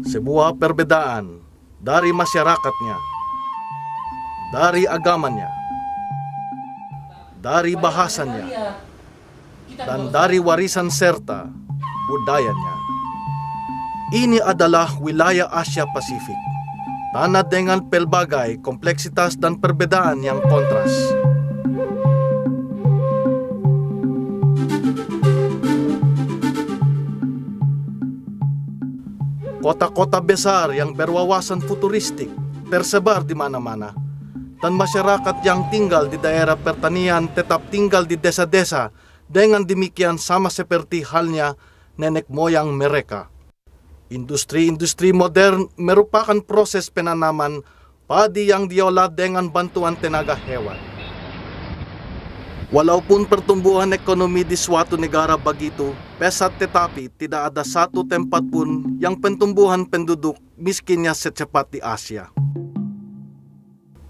Sebuah perbedaan dari masyarakatnya, dari agamanya, dari bahasanya, dan dari warisan serta budayanya. Ini adalah wilayah Asia Pasifik, tanah dengan pelbagai kompleksitas dan perbedaan yang kontras. Kota-kota besar yang berwawasan futuristik tersebar di mana-mana, dan masyarakat yang tinggal di daerah pertanian tetap tinggal di desa-desa dengan demikian sama seperti halnya nenek moyang mereka. Industri-industri modern merupakan proses penanaman padi yang diolah dengan bantuan tenaga hewan. Walaupun pertumbuhan ekonomi di suatu negara begitu pesat, tetapi tidak ada satu tempat pun yang pertumbuhan penduduk miskinnya secepat di Asia.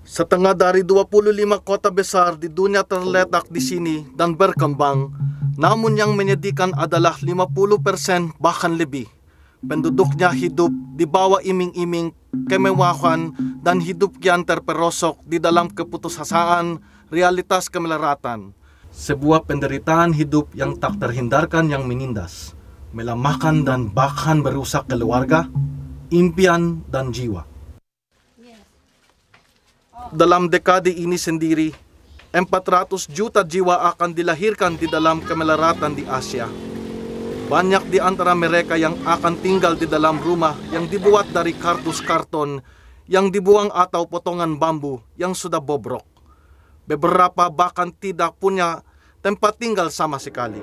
Setengah dari 25 kota besar di dunia terletak di sini dan berkembang, namun yang menyedihkan adalah 50% bahkan lebih. Penduduknya hidup di bawah iming-iming kemewahan dan hidup kian terperosok di dalam keputusasaan realitas kemelaratan. Sebuah penderitaan hidup yang tak terhindarkan yang menindas, melemahkan dan bahkan merusak keluarga, impian dan jiwa. Dalam dekade ini sendiri, 400 juta jiwa akan dilahirkan di dalam kemelaratan di Asia. Banyak di antara mereka yang akan tinggal di dalam rumah yang dibuat dari kardus karton, yang dibuang atau potongan bambu yang sudah bobrok. Beberapa bahkan tidak punya tempat tinggal sama sekali.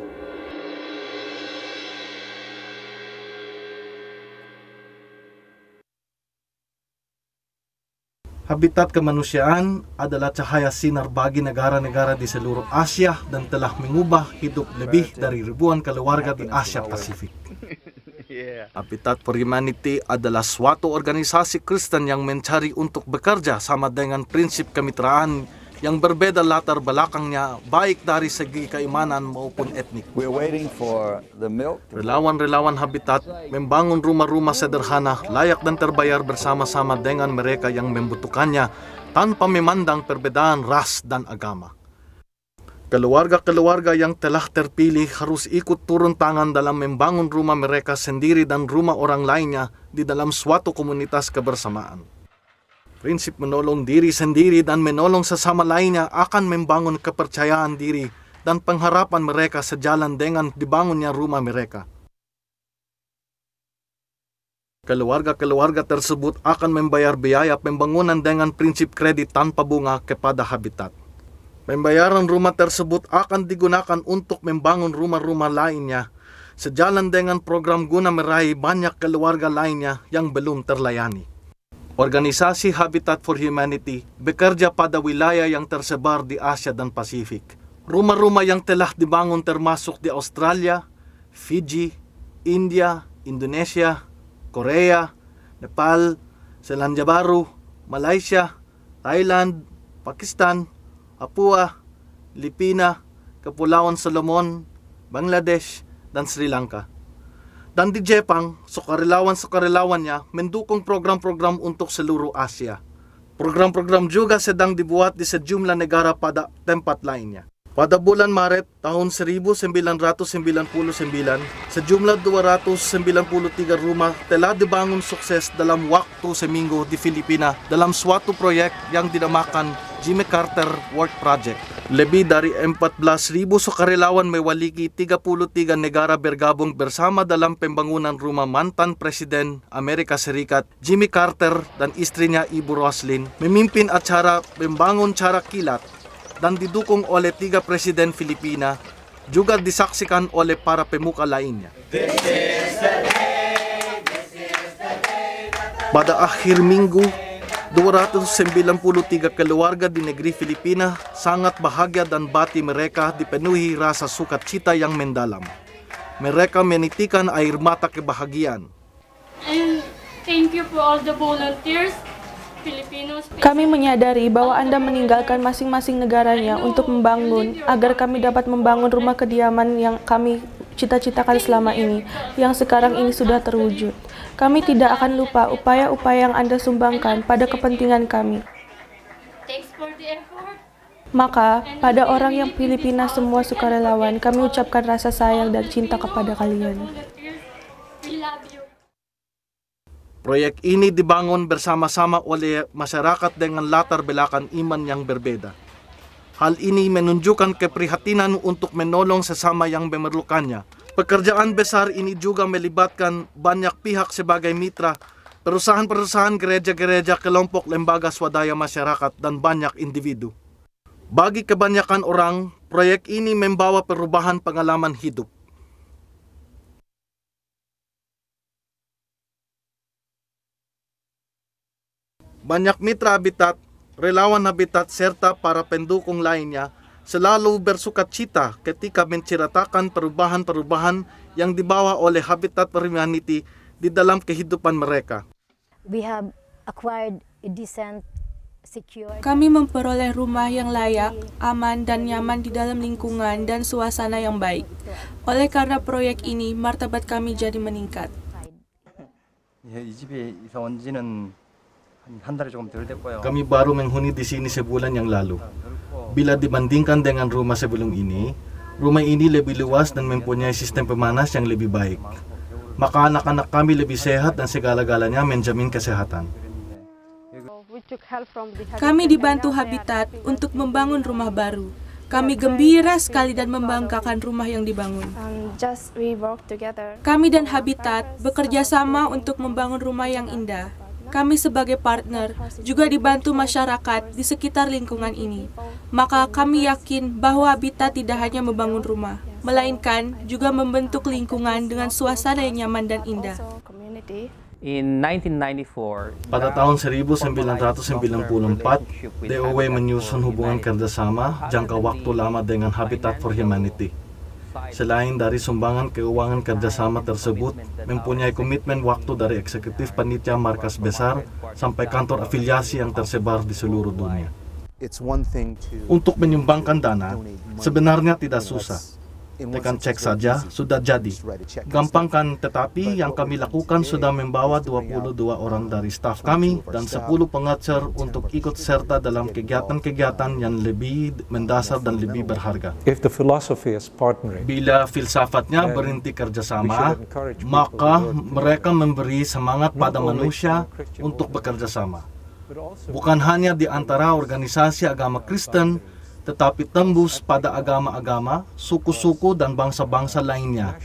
Habitat kemanusiaan adalah cahaya sinar bagi negara-negara di seluruh Asia dan telah mengubah hidup lebih dari ribuan keluarga di Asia Pasifik. Habitat for Humanity adalah suatu organisasi Kristen yang mencari untuk bekerja sama dengan prinsip kemitraan yang berbeda latar belakangnya, baik dari segi keimanan maupun etnik. Relawan-relawan Habitat membangun rumah-rumah sederhana, layak dan terbayar bersama-sama dengan mereka yang membutuhkannya tanpa memandang perbedaan ras dan agama. Keluarga-keluarga yang telah terpilih harus ikut turun tangan dalam membangun rumah mereka sendiri dan rumah orang lainnya di dalam suatu komunitas kebersamaan. Prinsip menolong diri sendiri dan menolong sesama lainnya akan membangun kepercayaan diri dan pengharapan mereka sejalan dengan dibangunnya rumah mereka. Keluarga-keluarga tersebut akan membayar biaya pembangunan dengan prinsip kredit tanpa bunga kepada Habitat. Pembayaran rumah tersebut akan digunakan untuk membangun rumah-rumah lainnya, sejalan dengan program guna meraih banyak keluarga lainnya yang belum terlayani. Organisasi Habitat for Humanity bekerja pada wilayah yang tersebar di Asia dan Pasifik. Rumah-rumah yang telah dibangun termasuk di Australia, Fiji, India, Indonesia, Korea, Nepal, Selandia Baru, Malaysia, Thailand, Pakistan, Papua, Filipina, Kepulauan Solomon, Bangladesh, dan Sri Lanka. Dan di Jepang, sukarelawan-sukarelawannya mendukung program-program untuk seluruh Asia. Program-program juga sedang dibuat di sejumlah negara pada tempat lainnya. Pada bulan Maret tahun 1999, sejumlah 293 rumah telah dibangun sukses dalam waktu seminggu di Filipina dalam suatu proyek yang dinamakan Jimmy Carter Work Project. Lebih dari 14,000 sukarelawan mewakili 33 negara bergabung bersama dalam pembangunan rumah mantan Presiden Amerika Serikat Jimmy Carter dan istrinya Ibu Roslyn, memimpin acara membangun cara kilat dan didukung oleh 3 Presiden Filipina, juga disaksikan oleh para pemuka lainnya. Pada akhir minggu, 293 keluarga di negeri Filipina sangat bahagia dan bati mereka dipenuhi rasa sukacita yang mendalam. Mereka menitikan air mata kebahagiaan. And thank you for all the volunteers. Kami menyadari bahwa Anda meninggalkan masing-masing negaranya untuk membangun, agar kami dapat membangun rumah kediaman yang kami cita-citakan selama ini, yang sekarang ini sudah terwujud. Kami tidak akan lupa upaya-upaya yang Anda sumbangkan pada kepentingan kami. Thanks for the effort. Maka, pada orang yang Filipina semua sukarelawan, kami ucapkan rasa sayang dan cinta kepada kalian. Volunteers, we love you. Proyek ini dibangun bersama-sama oleh masyarakat dengan latar belakang iman yang berbeda. Hal ini menunjukkan keprihatinan untuk menolong sesama yang memerlukannya. Pekerjaan besar ini juga melibatkan banyak pihak sebagai mitra, perusahaan-perusahaan, gereja-gereja, kelompok lembaga swadaya masyarakat, dan banyak individu. Bagi kebanyakan orang, proyek ini membawa perubahan pengalaman hidup. Banyak mitra habitat, relawan habitat, serta para pendukung lainnya selalu bersukacita ketika menceritakan perubahan-perubahan yang dibawa oleh Habitat for Humanity di dalam kehidupan mereka. We have acquired a decent, secure. Kami memperoleh rumah yang layak, aman, dan nyaman di dalam lingkungan dan suasana yang baik. Oleh karena proyek ini, martabat kami jadi meningkat. 이 집에 이사 온 지는 한 달이 조금 덜 됐고요. Kami baru menghuni di sini sebulan yang lalu. Bila dibandingkan dengan rumah sebelum ini, rumah ini lebih luas dan mempunyai sistem pemanas yang lebih baik. Maka anak-anak kami lebih sehat dan segala-galanya menjamin kesehatan. Kami dibantu Habitat untuk membangun rumah baru. Kami gembira sekali dan membanggakan rumah yang dibangun. Kami dan Habitat bekerja sama untuk membangun rumah yang indah. Kami sebagai partner juga dibantu masyarakat di sekitar lingkungan ini. Maka kami yakin bahwa Habitat tidak hanya membangun rumah, melainkan juga membentuk lingkungan dengan suasana yang nyaman dan indah. In 1994, Pada tahun 1994, DOW menyusun hubungan kerjasama jangka waktu lama dengan Habitat for Humanity. Selain dari sumbangan keuangan kerjasama tersebut, mempunyai komitmen waktu dari eksekutif panitia markas besar sampai kantor afiliasi yang tersebar di seluruh dunia. Untuk menyumbangkan dana, sebenarnya tidak susah. Tekan cek saja, sudah jadi. Gampang kan, tetapi yang kami lakukan sudah membawa 22 orang dari staf kami dan 10 pengajar untuk ikut serta dalam kegiatan-kegiatan yang lebih mendasar dan lebih berharga. If the philosophy is partnering, Bila filsafatnya berhenti kerjasama, maka mereka memberi semangat pada manusia untuk bekerja sama. Bukan hanya di antara organisasi agama Kristen, tetapi tembus pada agama-agama, suku-suku, dan bangsa-bangsa lainnya.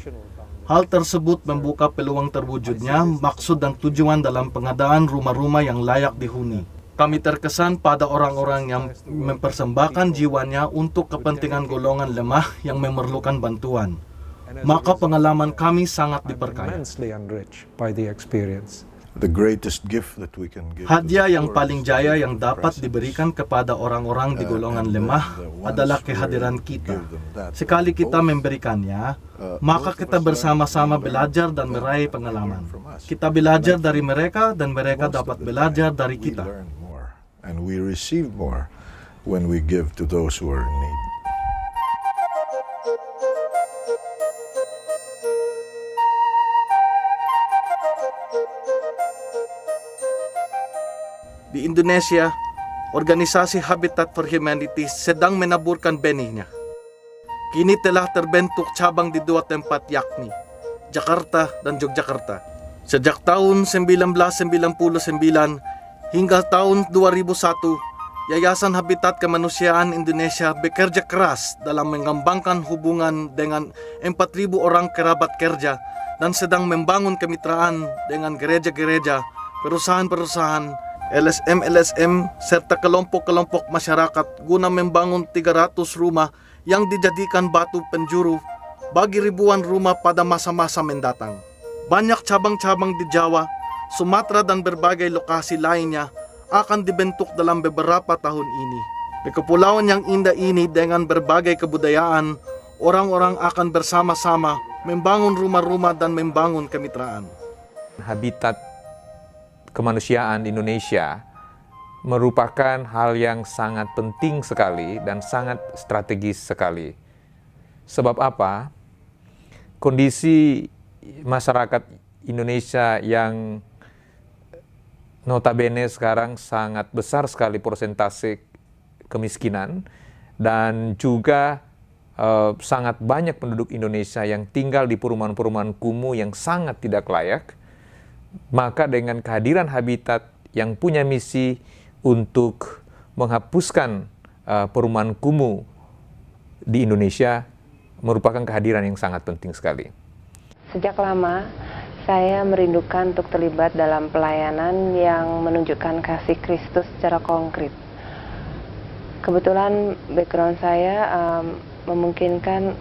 Hal tersebut membuka peluang terwujudnya maksud dan tujuan dalam pengadaan rumah-rumah yang layak dihuni. Kami terkesan pada orang-orang yang mempersembahkan jiwanya untuk kepentingan golongan lemah yang memerlukan bantuan. Maka pengalaman kami sangat diberkati. immensely enriched by the experience. Hadiah yang paling jaya yang dapat diberikan kepada orang-orang di golongan lemah adalah kehadiran kita. Sekali kita memberikannya, maka kita bersama-sama belajar dan meraih pengalaman. Kita belajar dari mereka dan mereka dapat belajar dari kita. And we receive more when we give to those who are in need. Di Indonesia, organisasi Habitat for Humanity sedang menaburkan benihnya. Kini telah terbentuk cabang di 2 tempat, yakni Jakarta dan Yogyakarta. Sejak tahun 1999 hingga tahun 2001, Yayasan Habitat Kemanusiaan Indonesia bekerja keras dalam mengembangkan hubungan dengan 4.000 orang kerabat kerja dan sedang membangun kemitraan dengan gereja-gereja, perusahaan-perusahaan, LSM-LSM, serta kelompok-kelompok masyarakat guna membangun 300 rumah yang dijadikan batu penjuru bagi ribuan rumah pada masa-masa mendatang. Banyak cabang-cabang di Jawa, Sumatera, dan berbagai lokasi lainnya akan dibentuk dalam beberapa tahun ini. Di kepulauan yang indah ini dengan berbagai kebudayaan, orang-orang akan bersama-sama membangun rumah-rumah dan membangun kemitraan. Habitat Kemanusiaan Indonesia merupakan hal yang sangat penting sekali dan sangat strategis sekali. Sebab apa? kondisi masyarakat Indonesia yang notabene sekarang sangat besar sekali persentase kemiskinan, dan juga sangat banyak penduduk Indonesia yang tinggal di perumahan-perumahan kumuh yang sangat tidak layak, maka dengan kehadiran Habitat yang punya misi untuk menghapuskan perumahan kumuh di Indonesia merupakan kehadiran yang sangat penting sekali. Sejak lama, saya merindukan untuk terlibat dalam pelayanan yang menunjukkan kasih Kristus secara konkret. Kebetulan background saya memungkinkan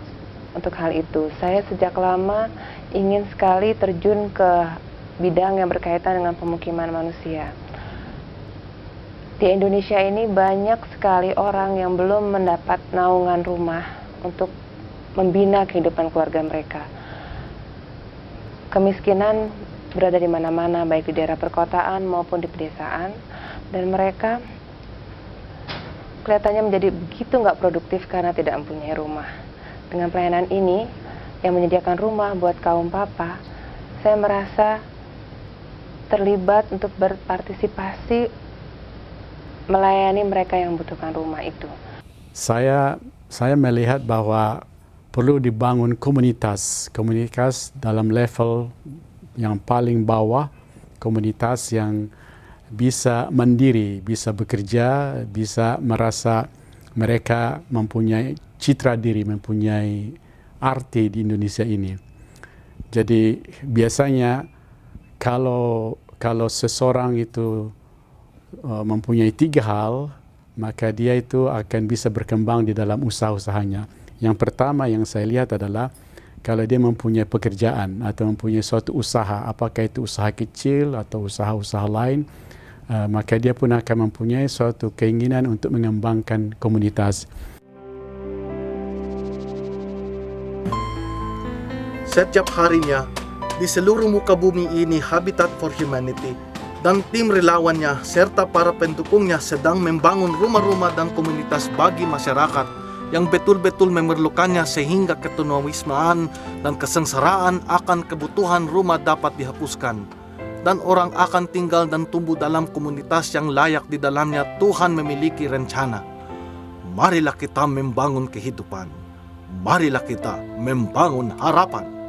untuk hal itu. Saya sejak lama ingin sekali terjun ke bidang yang berkaitan dengan pemukiman manusia. Di Indonesia ini banyak sekali orang yang belum mendapat naungan rumah untuk membina kehidupan keluarga mereka. Kemiskinan berada di mana-mana, baik di daerah perkotaan maupun di pedesaan, dan mereka kelihatannya menjadi begitu nggak produktif karena tidak mempunyai rumah. Dengan pelayanan ini yang menyediakan rumah buat kaum papa, saya merasa terlibat untuk berpartisipasi melayani mereka yang membutuhkan rumah itu. Saya melihat bahwa perlu dibangun komunitas dalam level yang paling bawah, komunitas yang bisa mandiri, bisa bekerja, bisa merasa mereka mempunyai citra diri, mempunyai arti di Indonesia ini. Jadi biasanya kalau seseorang itu mempunyai 3 hal, maka dia itu akan bisa berkembang di dalam usaha-usahanya. Yang pertama yang saya lihat adalah kalau dia mempunyai pekerjaan atau mempunyai suatu usaha, apakah itu usaha kecil atau usaha-usaha lain, maka dia pun akan mempunyai suatu keinginan untuk mengembangkan komunitas. Setiap harinya, di seluruh muka bumi ini Habitat for Humanity dan tim relawannya serta para pendukungnya sedang membangun rumah-rumah dan komunitas bagi masyarakat yang betul-betul memerlukannya sehingga ketunawismaan dan kesengsaraan akan kebutuhan rumah dapat dihapuskan. Dan orang akan tinggal dan tumbuh dalam komunitas yang layak di dalamnya Tuhan memiliki rencana. Marilah kita membangun kehidupan. Marilah kita membangun harapan.